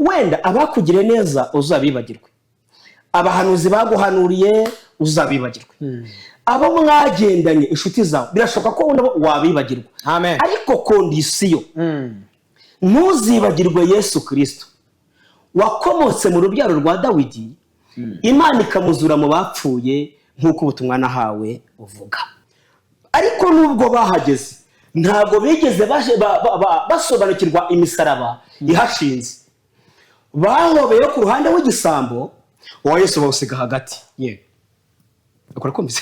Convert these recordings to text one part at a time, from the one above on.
wenda abakugire neza uzabibagirwe, abahanuzi baguhanuriye uzabibagirwe, abo mwagendanye inshuti zawe birashoboka ko nabo wabibagirwa. Amen. Ariko kondisiyo ntuzibagirwe Yesu Kristo wakomotse mu rubyaro rwa Dawidi, Imana ikamuzura mu bapfuye nk'uko ubutumwa nahawe buvuga. Ariko nubwo bahageze ntabwo bigeze basobanukirwa imisaraba ihashinze, bahobeye ku ruhande w'igisambo wa Yesu bawusiga hagati. Akora komeze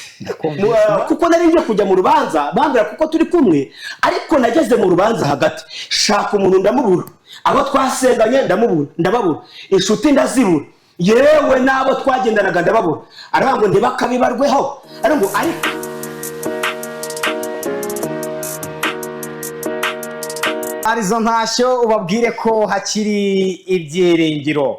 kuko nari ngiye kujya mu rubanza bambira kuko turi kumwe, ariko nageze mu rubanza hagati shaka umuntu ndamubura, abo twasenganye ndababura, inshuti ndazibura, yewe nabo twagendanaga ndababura. Aravuga ngo ntibakabibarweho, ariko arizo ntashyo ubabwire ko hakiri ibyiringiro.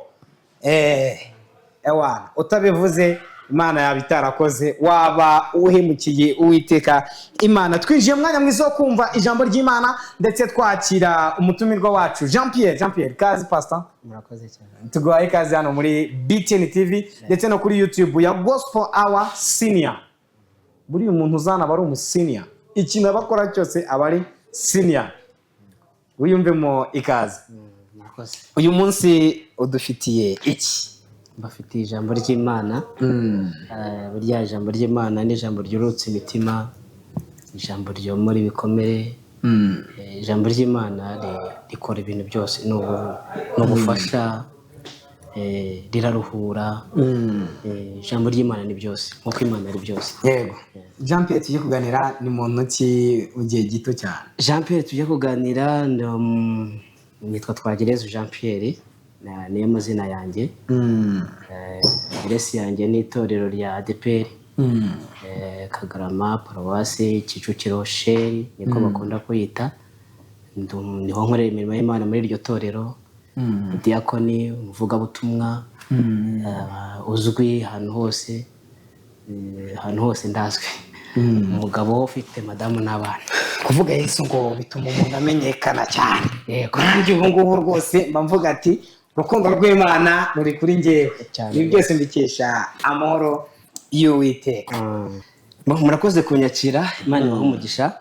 Ewana utabivuze Imana yabitarakoze, waba uhemukiye Uwiteka Imana. Twinjiye mwanya mwiza wo kumva ijambo ry'Imana ndetse twakira umutumirwa wacu Jean Pierre. Kazi pastor, murakoze cyane. Tuguhaye kazi hano muri BTN TV ndetse no kuri YouTube ya Gospel Hour Senior. Buri umuntu uzana bari umusenior, ikintu abakora cyose abari senior. Wiyumvemo ikaze. Murakoze. Uyu munsi udufitiye iki? Mbafitiye ijambo ry'Imana. Burya ijambo ry'Imana ni ijambo ryurutse imitima, ijambo ryomora ibikomere. Ijambo ry'Imana rikora ibintu byose, no gufasha, riraruhura. Ijambo ry'Imana ni byose, nkuko Imana ari byose. Yego. Jean Pierre tujye kuganira ni muntu ki ugiye gito cyane? Jean Pierre tujye kuganira nitwa Twagerezo Jean Pierre, niyo mazina yanjye. Adresi yanjye ni itorero rya ADEPR, Kagarama, Paruwasi Kicukiro, Sheri niko bakunda kuyita. Niho nkorera imirimo y'Imana muri iryo torero, diakoni, umuvugabutumwa, uzwi ahantu hose ndazwi. Umugabo ufite madamu n'abana. Kuvuga Yesu ngo bituma umuntu amenyekana cyane. Yego. Kandi ubu ngubu rwose mvuga ati urukundo rw'Imana ruri kuri njyewe. Ibi byose mbikesha amahoro y'Uwiteka. Murakoze kunyakira, Imana ibahe umugisha.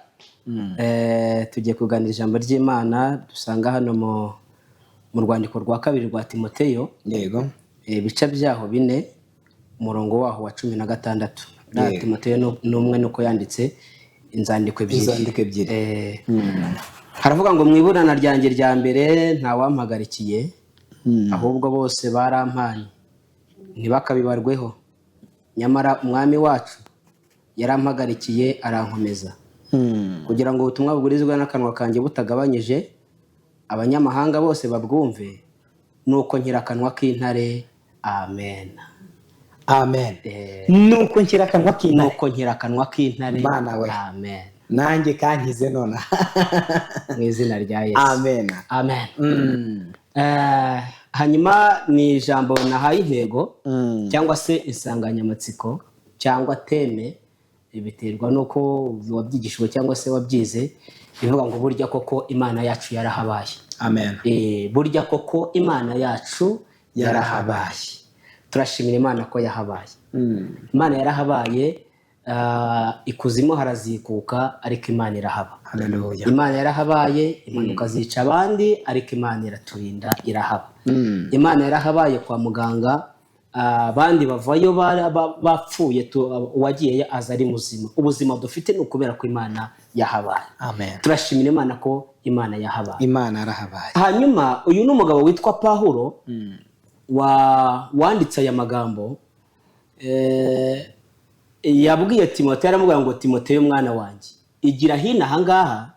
Tugiye kuganira ijambo ry'Imana dusanga hano mu rwandiko rwa 2 rwa Timoteyo. Yego. Ibice byaho 4 umurongo waho wa 16. Timoteyo n'umwe nuko yanditse inzandiko ebyiri. Haravuga ngo mwiburana ryanjye rya mbere nta wampagarikiye, ahubwo bose barampanye ntibakabibarweho, nyamara umwami wacu yarampagarikiye arankomeza, kugira ngo ubutumwa bugurizwe n'akanwa kanjye butagabanyije, abanyamahanga bose babwumve, nuko nkira akanwa k'intare. Amen. Amen. Nuko nkira akanwa k'intare. Mana we. Amen. Nanjye kankize nona. Mu izina rya Yesu. Amen. Amen. Hanyuma ni ijambo nahaye intego cyangwa se insanganyamatsiko cyangwa teme, biterwa nuko wabyigishijwe cyangwa se wabyize, bivuga ngo burya koko Imana yacu yarahabaye. Amen. Burya koko Imana yacu yarahabaye. Turashimira Imana ko yahabaye. Imana yarahabaye, ikuzimu harazikuka ariko Imana irahaba. Haleluya. Imana yarahabaye, impanuka zica abandi ariko Imana iraturinda irahaba. Imana yarahabaye kwa muganga, abandi bavayo bapfuye, uwagiye aza ari muzima. Ubuzima dufite ni ukubera ko Imana yahabaye. Amen. Turashimira Imana ko Imana yahabaye. Imana yarahabaye. Hanyuma uyu ni umugabo witwa Pawulo wanditse aya magambo. Yabwiye Timoteyo, aramubwira ngo Timoteyo mwana wanjye, igira hino ahangaha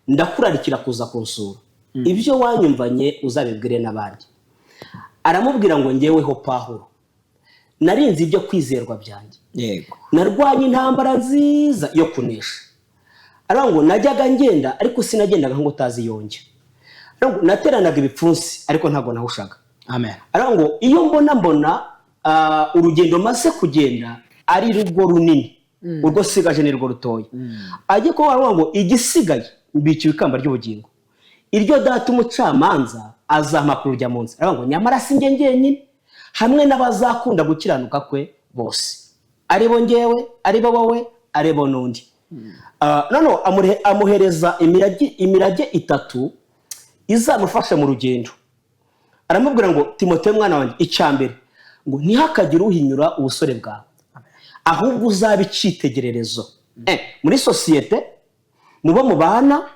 ndakurarikira kuza kunsura, ibyo wanyumvanye uzabibwire n'abandi. Aramubwira ngo ngeweho Pawulo narinze ibyo kwizerwa byanjye. Yego. Narwanye intambara nziza yo kunesha. Aravuga ngo najyaga ngenda ariko sinagendaga ngo utazi yonge. Aravuga ngo nateranaga ibipfunsi ariko ntago nahushaga. Amen. Aravuga ngo iyo mbona urugendo maze kugenda ari rugo runini, urwo sigaje ni rwo rutoya. Ajye ko aravuga ngo igisigaye mbikiwe ikamba ry'ubugingo, iryo data umucamanza azampa urujya munsi. Aravuga ngo nyamara si njye njyenyine, hamwe n'abazakunda gukiranuka kwe bose, ari bo njyewe, ari bo wowe, ari bo n'undi. Noneho amuhereza imirage itatu izamufasha mu rugendo. Aramubwira ngo Timoteyo mwana wanjye, icya mbere ngo ntihakagire uhinyura ubusore bwawe, ahubwo uzabe icyitegererezo muri sosiyete, mubo mubana,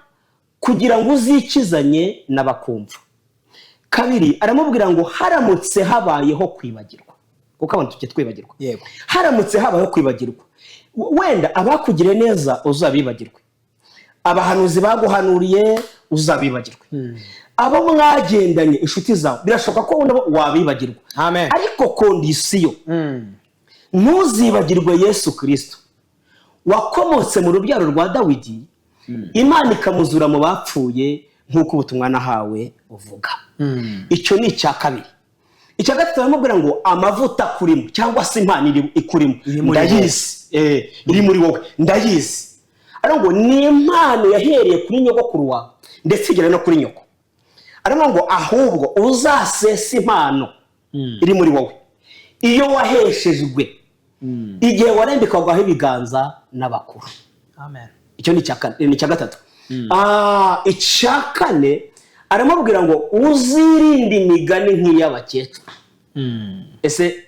kugira ngo uzikizanye n'abakumva. Kabiri, aramubwira ngo haramutse habayeho kwibagirwa, kuko abantu tujye twibagirwa, haramutse habayeho kwibagirwa, wenda abakugiriye neza uzabibagirwe, abahanuzi baguhanuriye uzabibagirwe, abo mwagendanye inshuti zawe birashoboka ko nabo wabibagirwa. Ariko kondisiyo, ntuzibagirwe Yesu Kristo wakomotse mu rubyaro rwa Dawidi, Imana ikamuzura mu bapfuye nk'uko ubutumwa nahawe buvuga. Icyo ni icya kabiri. Icya gatatu, aramubwira ngo amavuta kurimo cyangwa se impano ikurimo ndayizi, iri muri wowe ndayizi. Aravuga ngo ni impano yahereye kuri nyogokuru wawe ndetse igera no kuri nyoko. Aravuga ngo ahubwo uzasesa impano iri muri wowe iyo waheshejwe igihe warembekagaho ibiganza n'abakuru. Icyo ni icya gatatu. Icya kane, aramubwira ngo uzirinde imigani nk'iy'abakecuru. Ese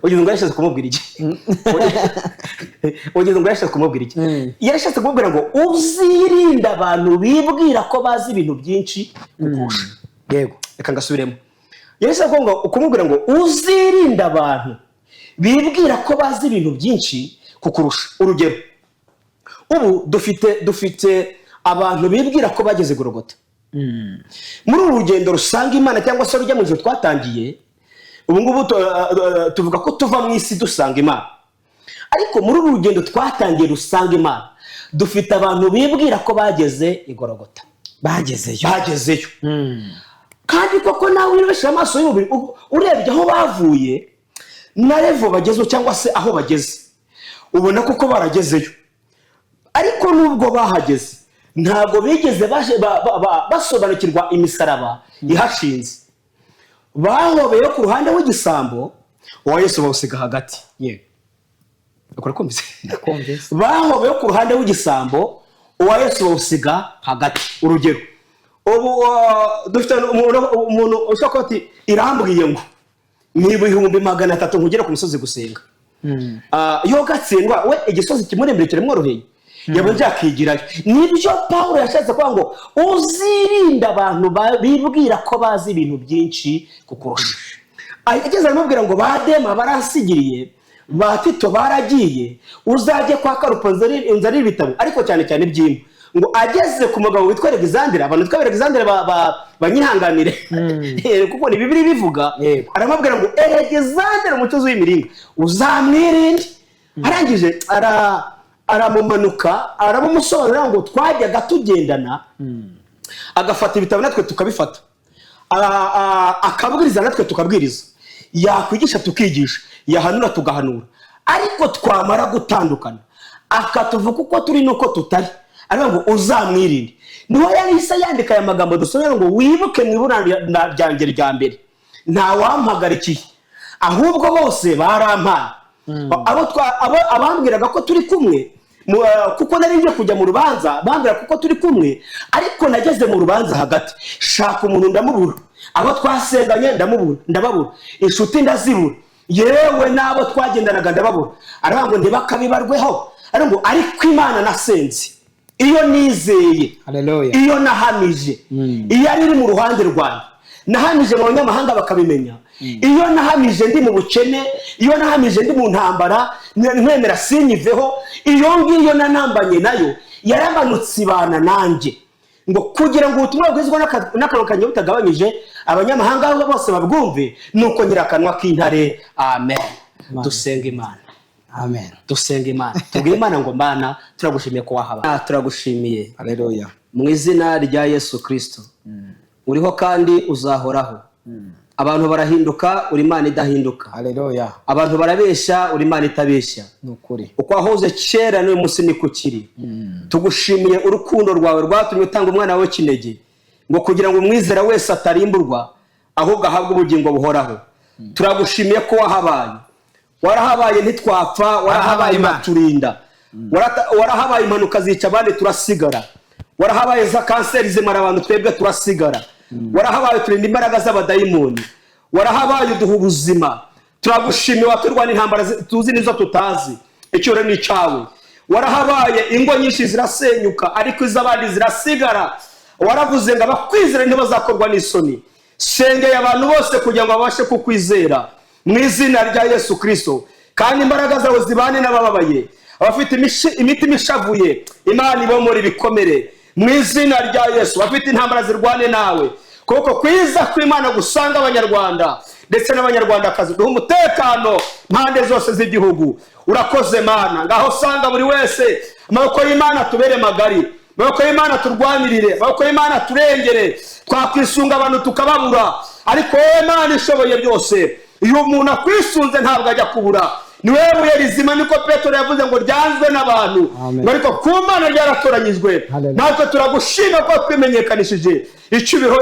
ugize ngo yashatse kumubwira iki? Ugize ngo yashatse kumubwira iki? Yarashatse kumubwira ngo uzirinde abantu bibwira ko bazi ibintu byinshi kukurusha. Yego, reka ngasubiremo. Yarashatse kumubwira ngo uzirinde abantu bibwira ko bazi ibintu byinshi kukurusha. Urugero, ubu dufite abantu bibwira ko bageze Golgotha. Muri uru rugendo rusanga Imana cyangwa se rujya mu ijuru twatangiye, ubu ngubu tuvuga ko tuva mu isi dusanga Imana, ariko muri uru rugendo twatangiye rusanga Imana dufite abantu bibwira ko bageze i Golgotha, bagezeyo. Kandi koko nawe urebesha amaso y'umubiri urebye aho bavuye na level bagezeho cyangwa se aho bageze, ubona koko baragezeyo. Ariko nubwo bahageze ntabwo bigeze basobanukirwa imisaraba ihashinze. Bahobeye ku ruhande w'igisambo, uwa Yesu bawusiga hagati. Bahobeye ku ruhande w'igisambo, uwa Yesu bawusiga hagati. Urugero, ubu dufite umuntu ushaka ati irambwiye ngo ni 300 nkugere ku musozi gusenga. Yo gatsindwa we igisozi kimurembere kiremworoheye, yabonye akigirayo. Nibyo Paulo yashatse kuvuga ngo uzirinde abantu bibwira ko bazi ibintu byinshi kukurusha. Ageze aramubwira ngo badema baransigiriye, ba Tito baragiye, uzajye kwa Karupo nzari ibitabo, ariko cyane cyane by'imwe. Ngo ageze ku mugabo witwa Alexander, abantu witwa Alexander banyihanganire kuko ni Bibiliya bivuga. Aramubwira ngo Alexander umucuzi w'imiringa uzamwirinde. Arangije aramumanuka, aramusobanurira ngo twajyaga tugendana, agafata ibitabo natwe tukabifata, akabwiriza natwe tukabwiriza, yakwigisha tukigisha, yahanura tugahanura, ariko twamara gutandukana akatuvuga uko turi nuko tutari. Aravuga ngo uzamwirinde. Niho yahise yandika aya magambo dusomera ngo wibuke mu ibura ryanjye rya mbere nta wampagarikiye, ahubwo bose barampaye. Abambwiraga ko turi kumwe, kuko nari ngiye kujya mu rubanza, bambwira kuko turi kumwe, ariko nageze mu rubanza hagati, shaka umuntu ndamubura, abo twasenganye ndababura, inshuti ndazibura, yewe n'abo twagendanaga ndababura. Aravuga ngo ntibakabibarweho. Aravuga ngo ariko Imana nasenze, iyo nizeye, iyo nahamije, iyo ari mu ruhande rwanjye, nahamije mu banyamahanga bakabimenya, iyo nahamije ndi mu bukene, iyo nahamije ndi mu ntambara nkwemera sinyiveho, iyo ngiyo nanambanye nayo yaramanutse ibana nanjye, ngo kugira ngo ubutumwa bwizwa n'akanwa kanjye butagabanyije abanyamahanga bose babwumve, nuko nyirakanwa k'intare. Amen. Dusenga Imana. Amen. Dusenga Imana. Tubwire Imana ngo Mana turagushimiye ko wahaba. Turagushimiye. Haleluya. Mu izina rya Yesu Kristo. Uriho kandi uzahoraho. Abantu barahinduka, uri Imana idahinduka. Haleluya. Abantu barabeshya, uri Imana itabeshya. Nukuri. Uko wahoze kera n'uyu munsi niko ukiri. Tugushimiye urukundo rwawe rwatumye utanga umwana wawe kinege. ngo kugira ngo umwizera wese atarimburwa ahubwo ahabwe ubugingo buhoraho. Turagushimiye ko warahabaye ntitwapfa, warahabaye maturinda, warahabaye impanuka zica abandi turasigara, warahabaye za kanseri zimara abantu twebwe turasigara, warahabaye turinda imbaraga z'abadayimoni, warahabaye uduha ubuzima. Turagushimiye waturwana intambara tuzi nizo tutazi, icyubahiro ni icyawe. Warahabaye ingo nyinshi zirasenyuka ariko iz'abandi zirasigara, waravuze ngo abakwizera ntibazakorwa n'isoni. Sengeye abantu bose kugira ngo babashe kukwizera mu izina rya Yesu Kristo, kandi imbaraga zawe zibane n'abababaye, abafite imitima ishavuye Imana ibomora ibikomere mu izina rya Yesu, abafite intambara zirwane nawe, kuko kwiza kw'Imana gusanga abanyarwanda ndetse n'abanyarwandakazi, duha umutekano mpande zose z'igihugu. Urakoze Mana, ngaho sanga buri wese, amaboko y'Imana tubere magari, amaboko y'Imana turwanirire, amaboko y'Imana turengere. Twakwisunga abantu tukababura, ariko wowe Mana ishoboye byose, iyo umuntu akwisunze ntabwo ajya kubura. Ni wewe buye rizima, niko Petero yavuze ngo ryanzwe n'abantu, ariko ku Mana ryaratoranyijwe. Natwe turagushima ko twimenyekanishije,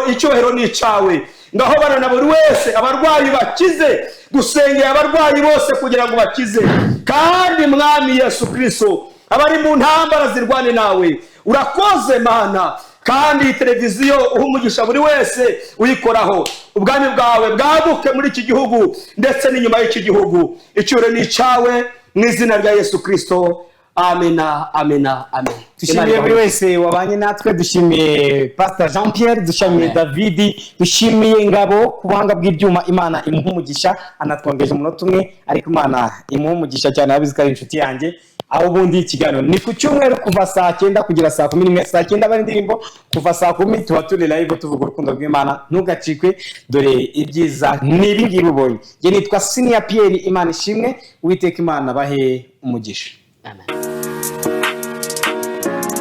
icyubahiro ni icyawe. Ngaho barana buri wese, abarwayi bakize, dusengeye abarwayi bose kugira ngo bakize, kandi Mwami Yesu Kristo abari mu ntambara zirwane nawe. Urakoze Mana, kandi televiziyo uha umugisha buri wese uyikoraho, ubwami bwawe bwaguke muri iki gihugu ndetse n'inyuma y'iki gihugu. Icyubahiro ni icyawe mu izina rya Yesu Kristo, amena amena amen. Dushimiye buri wese wabanye natwe, dushimiye Pastor Jean Pierre, dushimiye David, dushimiye Ngabo ku buhanga bw'ibyuma. Imana imuha umugisha, anatwongeje umunota umwe, ariko Imana imuha umugisha cyane, abizi ko ari inshuti yanjye. Aho ubundi ikiganiro ni ku cyumweru kuva saa 9 kugera saa 10, saa 9 bari indirimbo, kuva saa 10 tuba turi live tuvuga urukundo rw'Imana. Ntugacikwe, dore ibyiza nibi ngibi ubonye. Nge nitwa Senior Pierre, Imana ishimwe, Uwiteka Imana bahe umugisha. Amen.